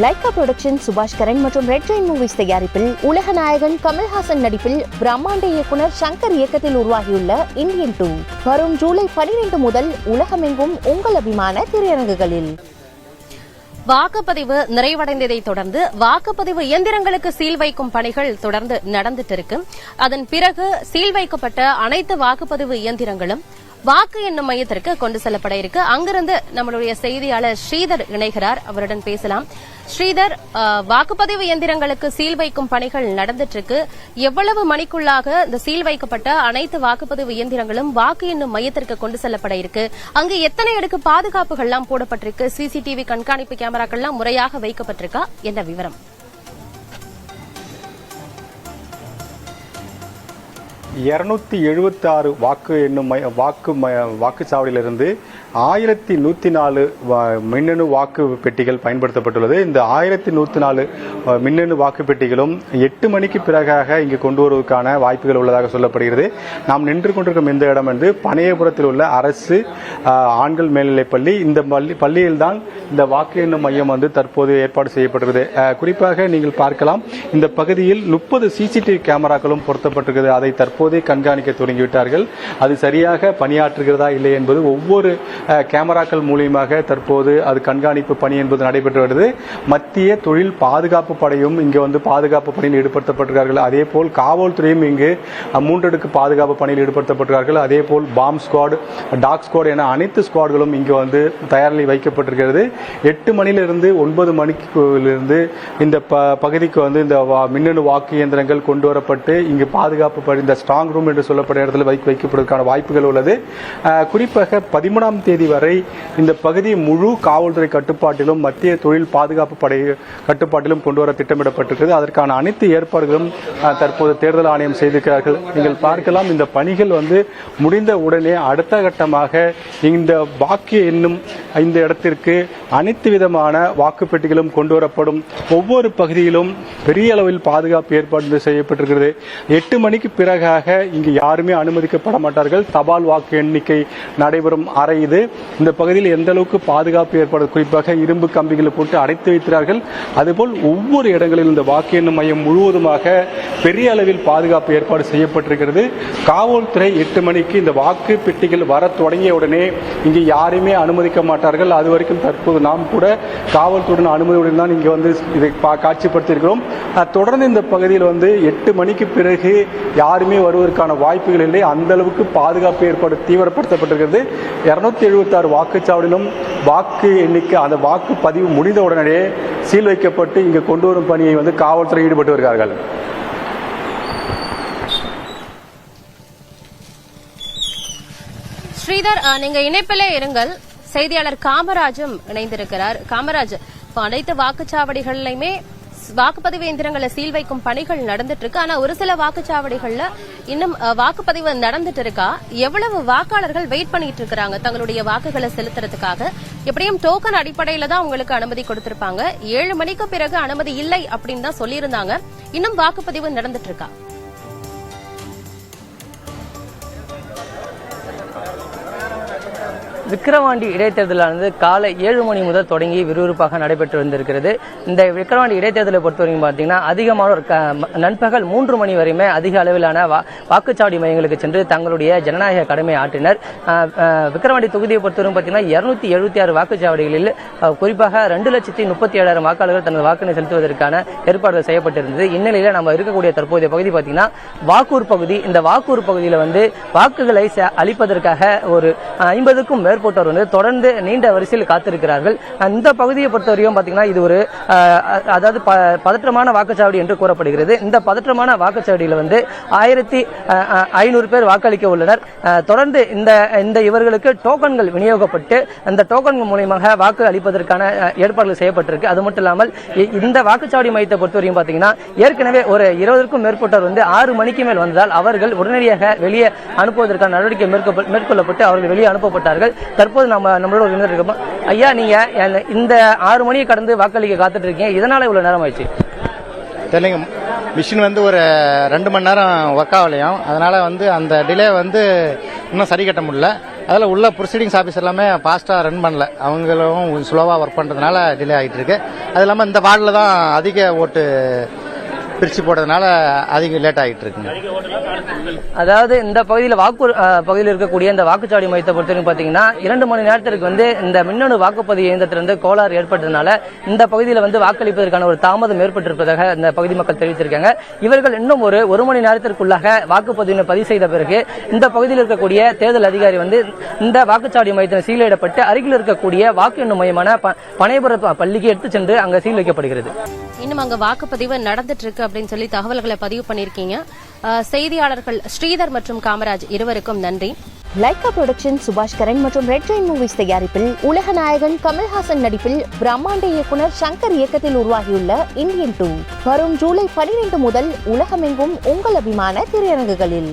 Lyca production சுபாஷ் கரன் மற்றும் red Jain movies தயாரிப்பில் உலக நாயகன் கமல்ஹாசன் நடிப்பில் பிரம்மாண்ட இயக்குனர் சங்கர் இயக்கத்தில் உருவாகியுள்ள இந்தியன் 2 வரும் ஜூலை 12 முதல் உலகமெங்கும் உங்கள் அபிமான திரையரங்குகளில். வாக்குப்பதிவு நிறைவடைந்ததை தொடர்ந்து வாக்குப்பதிவு இயந்திரங்களுக்கு சீல் வைக்கும் பணிகள் தொடர்ந்து நடந்துட்டு இருக்கு. அதன் பிறகு சீல் வைக்கப்பட்ட அனைத்து வாக்குப்பதிவு இயந்திரங்களும் வாக்கு எண்ணும் மையத்திற்கு கொண்டு செல்லப்பட இருக்கு. அங்கிருந்து நம்மளுடைய செய்தியாளர் ஸ்ரீதர் இணைகிறார். அவருடன் பேசலாம். ஸ்ரீதர், வாக்குப்பதிவு இயந்திரங்களுக்கு சீல் வைக்கும் பணிகள் நடந்துட்டு இருக்கு. எவ்வளவு மணிக்குள்ளாக இந்த சீல் வைக்கப்பட்ட அனைத்து வாக்குப்பதிவு இயந்திரங்களும் வாக்கு எண்ணும் மையத்திற்கு கொண்டு செல்லப்பட இருக்கு? அங்கு எத்தனை அடுக்கு பாதுகாப்புகள்லாம் போடப்பட்டிருக்கு? சிசிடிவி கண்காணிப்பு கேமராக்கள்லாம் முறையாக வைக்கப்பட்டிருக்கா? என்ன விவரம்? 276 வாக்கு எண்ணும் வாக்குச்சாவடியிலிருந்து 1104 மின்னணு வாக்கு பெட்டிகள் பயன்படுத்தப்பட்டுள்ளது. இந்த 1104 மின்னணு வாக்கு பெட்டிகளும் 8 மணிக்கு பிறகாக இங்கு கொண்டு வருவதற்கான வாய்ப்புகள் உள்ளதாக சொல்லப்படுகிறது. நாம் நின்று கொண்டிருக்கும் இந்த இடம் வந்து பனையபுரத்தில் உள்ள அரசு ஆண்கள் மேல்நிலைப்பள்ளி. இந்த பள்ளியில்தான் இந்த வாக்கு எண்ணும் மையம் வந்து தற்போது ஏற்பாடு செய்யப்பட்டிருக்கிறது. குறிப்பாக நீங்கள் பார்க்கலாம், இந்த பகுதியில் 30 சிசிடிவி கேமராக்களும் பொருத்தப்பட்டிருக்கிறது. அதை தற்போதே கண்காணிக்க தொடங்கிவிட்டார்கள். அது சரியாக பணியாற்றுகிறதா இல்லை என்பது ஒவ்வொரு கேமராக்கள் மூலியமாக தற்போது அது கண்காணிப்பு பணி என்பது நடைபெற்று வருகிறது. மத்திய தொழில் பாதுகாப்பு படையும் இங்கு வந்து பாதுகாப்பு பணியில் ஈடுபடுத்தப்பட்டிருக்கிறார்கள். அதே போல் காவல்துறையும் இங்கு 3 அடுக்கு பாதுகாப்பு பணியில் ஈடுபடுத்தப்பட்டிருக்கிறார்கள். அதே போல் பாம் ஸ்குவாட், டாக் ஸ்குவாட் என அனைத்து ஸ்குவாட்களும் இங்கு வந்து தயாரில் வைக்கப்பட்டிருக்கிறது. 8 மணியிலிருந்து 9 மணிக்கு இந்த பகுதிக்கு வந்து இந்த மின்னணு வாக்கு இயந்திரங்கள் கொண்டு வரப்பட்டு இங்கு பாதுகாப்பு இந்த ஸ்ட்ராங் ரூம் என்று சொல்லப்பட்ட இடத்தில் வைக்கப்படுவதற்கான வாய்ப்புகள் உள்ளது. குறிப்பாக 13ஆம் தேதி வரை இந்த பகுதி முழு காவல்துறை கட்டுப்பாட்டிலும் மத்திய தொழில் பாதுகாப்பு படை கட்டுப்பாட்டிலும் கொண்டு வர திட்டமிடப்பட்டிருக்கிறது. அதற்கான அனைத்து ஏற்பாடுகளும் தற்போது தேர்தல் ஆணையம் செய்திருக்கிறார்கள். நீங்கள் பார்க்கலாம், இந்த பணிகள் வந்து முடிந்த உடனே அடுத்த கட்டமாக இந்த வாக்கு எண்ணும் இந்த இடத்திற்கு அனைத்து விதமான வாக்கு பெட்டிகளும் கொண்டு வரப்படும். ஒவ்வொரு பகுதியிலும் பெரிய அளவில் பாதுகாப்பு ஏற்பாடு செய்யப்பட்டிருக்கிறது. 8 மணிக்கு பிறகாக இங்கு யாருமே அனுமதிக்கப்பட மாட்டார்கள். தபால் வாக்கு எண்ணிக்கை நடைபெறும் அறை இது. இந்த பகுதியில் எந்த அளவுக்கு பாதுகாப்பு ஏற்பாடு, குறிப்பாக இரும்பு கம்பிகளை போட்டு அடைத்து வைக்கிறார்கள். அதுபோல் ஒவ்வொரு இடங்களில் இந்த வாக்கு எண்ணும் மையம் முழுவதுமாக பெரிய அளவில் பாதுகாப்பு ஏற்பாடு செய்யப்பட்டிருக்கிறது. காவல்துறை 8 மணிக்கு இந்த வாக்கு பெட்டிகள் வர தொடங்கிய உடனே இங்கு யாருமே அனுமதிக்க மாட்டார்கள். அது வரைக்கும் தற்போது நாம் கூட காவல்துறையின் அனுமதியுடன் தான் இங்கு வந்து இதை காட்சிப்படுத்தியிருக்கிறோம். தொடர்ந்து இந்த பகுதியில் வந்து 8 மணிக்கு பிறகு யாருமே வருவதற்கான வாய்ப்புகள் இல்லை. அந்த அளவுக்கு பாதுகாப்பு ஏற்பாடு தீவிரப்படுத்தப்பட்டிருக்கிறது. 276 வாக்குச்சாவடியிலும் வாக்கு எண்ணிக்கை, அந்த வாக்கு பதிவு முடிந்த உடனே சீல் வைக்கப்பட்டு இங்கு கொண்டு வரும் பணியை வந்து காவல்துறை ஈடுபட்டு வருகிறார்கள். ஸ்ரீதர், நீங்க இணைப்பிலே இருங்கள். செய்தியாளர் காமராஜும் இணைந்திருக்கிறார். காமராஜ், அனைத்து வாக்குச்சாவடிகளிலுமே வாக்குப்பதிவு இயந்திரங்களை சீல் வைக்கும் பணிகள் நடந்துட்டு இருக்கு. ஆனா ஒரு சில வாக்குச்சாவடிகள்ல இன்னும் வாக்குப்பதிவு நடந்துட்டு இருக்கா? எவ்வளவு வாக்காளர்கள் வெயிட் பண்ணிட்டு இருக்காங்க தங்களுடைய வாக்குகளை செலுத்துறதுக்காக? எப்படியும் டோக்கன் அடிப்படையில தான் உங்களுக்கு அனுமதி கொடுத்திருப்பாங்க. 7 மணிக்கு பிறகு அனுமதி இல்லை அப்படின்னு தான் சொல்லியிருந்தாங்க. இன்னும் வாக்குப்பதிவு நடந்துட்டு இருக்கா? விக்கிரவாண்டி இடைத்தேர்தலானது காலை 7 மணி முதல் தொடங்கி விறுவிறுப்பாக நடைபெற்று வந்திருக்கிறது. இந்த விக்கிரவாண்டி இடைத்தேர்தலை பொறுத்தவரைக்கும் பார்த்தீங்கன்னா அதிகமானோர் நண்பகல் 3 மணி வரையுமே அதிக அளவிலான வாக்குச்சாவடி மையங்களுக்கு சென்று தங்களுடைய ஜனநாயக கடமை ஆற்றினர். விக்கிரவாண்டி தொகுதியை பொறுத்தவரைக்கும் பார்த்தீங்கன்னா 276 வாக்குச்சாவடிகளில் குறிப்பாக 2,37,000 வாக்காளர்கள் தனது வாக்கினை செலுத்துவதற்கான ஏற்பாடுகள் செய்யப்பட்டிருந்தது. இந்நிலையில் நம்ம இருக்கக்கூடிய தற்போதைய பகுதி பார்த்தீங்கன்னா வாக்கூர் பகுதி. இந்த வாக்கூர் பகுதியில் வந்து வாக்குகளை அளிப்பதற்காக ஒரு 50க்கும் மேற்பட்டோர் வந்து தொடர்ந்து நீண்ட வரிசையில் காத்திருக்கிறார்கள். இந்த பகுதியை பொறுத்தவரையும் பாத்தீங்கன்னா இது ஒரு அதாவது பதற்றமான வாக்குச்சாவடி என்று கூறப்படுகிறது. இந்த பதற்றமான வாக்குச்சாவடியில் வந்து 1500 பேர் வாக்களிக்க உள்ளனர். தொடர்ந்து இந்த இவர்களுக்கு டோக்கன்கள் விநியோகப்பட்டு அந்த டோக்கன்கள் மூலமாக வாக்கு அளிப்பதற்கான ஏற்பாடுகள் செய்யப்பட்டிருக்கு. அது மட்டும் இல்லாமல் இந்த வாக்குச்சாவடி மையத்தை பொறுத்தவரையும் பாத்தீங்கன்னா ஏற்கனவே ஒரு 20க்கும் மேற்பட்டோர் வந்து 6 மணிக்கு மேல் வந்ததால் அவர்கள் உடனடியாக வெளியே அனுப்புவதற்கான நடவடிக்கை மேற்கொள்ளப்பட்டு அவர்கள் வெளியே அனுப்பப்பட்டார்கள். தற்போது நம்மளோட இருக்கோம். ஐயா, நீங்க இந்த 6 மணியை கடந்து வாக்களிக்க காத்துட்டு இருக்கீங்க, இதனால இவ்வளவு நேரம் ஆயிடுச்சு? தெரியல, மிஷின் வந்து ஒரு 2 மணி நேரம் ஒர்க் ஆகலையும், அதனால வந்து அந்த டிலே வந்து இன்னும் சரி கட்ட முடியல. அதில் உள்ள ப்ரொசீடிங்ஸ் ஆஃபீஸ் எல்லாமே ஃபாஸ்ட்டாக ரன் பண்ணல, அவங்களும் ஸ்லோவாக ஒர்க் பண்ணுறதுனால டிலே ஆகிட்டு இருக்கு. அது இல்லாமல் இந்த வார்டில் தான் அதிக ஓட்டு பிரித்து போட்டதுனால அதிக லேட் ஆகிட்டு இருக்குங்க. அதாவது இந்த பகுதியில் பகுதியில் இருக்கக்கூடிய இந்த வாக்குச்சாவடி மையத்தை பொறுத்தவரைக்கும் பார்த்தீங்கன்னா 2 மணி நேரத்திற்கு இந்த மின்னணு வாக்குப்பதிவு இயந்திரத்திலிருந்து கோளாறு ஏற்பட்டதுனால இந்த பகுதியில் வாக்களிப்பதற்கான ஒரு தாமதம் ஏற்பட்டிருப்பதாக இந்த பகுதி மக்கள் தெரிவித்திருக்காங்க. இவர்கள் இன்னும் ஒரு மணி நேரத்திற்குள்ளாக வாக்குப்பதிவினை பதிவு செய்த பிறகு இந்த பகுதியில் இருக்கக்கூடிய தேர்தல் அதிகாரி இந்த வாக்குச்சாவடி மையத்தில் சீலிடப்பட்டு அருகில் இருக்கக்கூடிய வாக்கு எண்ணும் மையமான பனைபுர பள்ளிக்கு எடுத்துச் சென்று அங்க சீல் வைக்கப்படுகிறது. இன்னும் அங்க வாக்குப்பதிவு நடந்துட்டு இருக்கு அப்படின்னு சொல்லி தகவல்களை பதிவு பண்ணிருக்கீங்க. செய்தியாளர்கள் ஸ்ரீதர் மற்றும் காமராஜ் இருவருக்கும் நன்றி. லைகா புரொடக்ஷன் சுபாஷ் கரன் மற்றும் ரெட் ஜெயின் மூவிஸ் தயாரிப்பில் உலக நாயகன் கமல்ஹாசன் நடிப்பில் பிரம்மாண்ட இயக்குனர் சங்கர் இயக்கத்தில் உருவாகியுள்ள இந்தியன் 2 வரும் ஜூலை 12 முதல் உலகமெங்கும் உங்கள் அபிமான திரையரங்குகளில்.